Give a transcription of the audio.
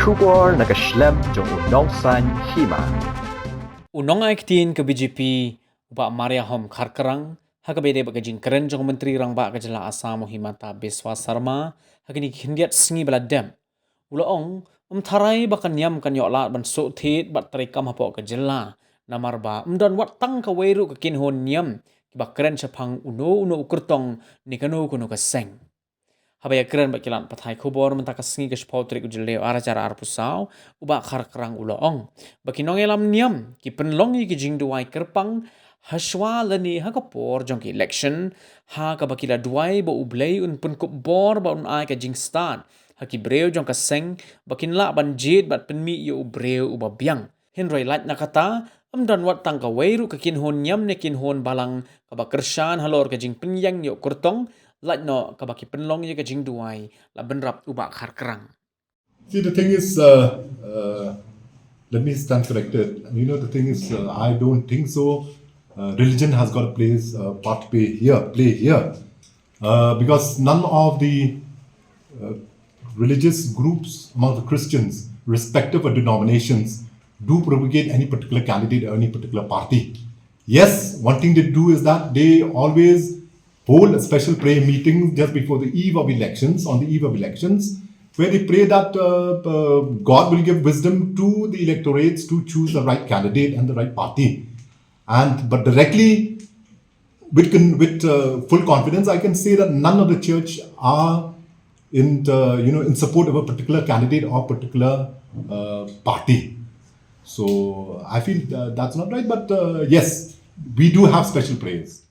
Kubor nakaslem jong unong san Hima. Unong aiktin ke BJP uba Maria Hom Karkarang hakabede bagajing Kren jong menteri rang ba kajala Asam Hima ta Beswa Sarma hakini hindiat singi bala dem. Ulaong tharai bakan Niam kan yokla ban so thit bat tarikam hapo kajala namar ba dan wat tang ka weiru ke Kynhun Niam kiba Kren chapang uno Kyrtong nikano kuno ka seng. Haba ya Kren bakilan pathai kubor mentaka singi ke spotrik ujele ara cara arpusau uba Karkarang ulaong bakinong elam Niam ki Pynlong ki Jingduwai kerpang haswa lani ha kapor jong ki election ha ka bakila duai bo ublei un pun kup bor ba un ai ka jing start ha ki breu jong ka seng bakin la ban jid bat penmi yo breu uba biang hinroi lat nakata dan wat tang ka weiru ka Kynhun Niam ne Kynhun Balang ka bakershan halor ka jing Pynïeng yo Kyrtong lat no ka baki Pynlong ye ka Jingduwai la benrap uba Karkarang. See, the thing is, let me stand corrected. The thing is, I don't think so. Religion has got a part to play here, because none of the religious groups among the Christians, respective of denominations, do propagate any particular candidate or any particular party. Yes, one thing they do is that they always hold a special prayer meeting just before the eve of elections, where they pray that God will give wisdom to the electorates to choose the right candidate and the right party. But directly, with full confidence, I can say that none of the church are in support of a particular candidate or particular party. So I feel that's not right. But yes, we do have special prayers.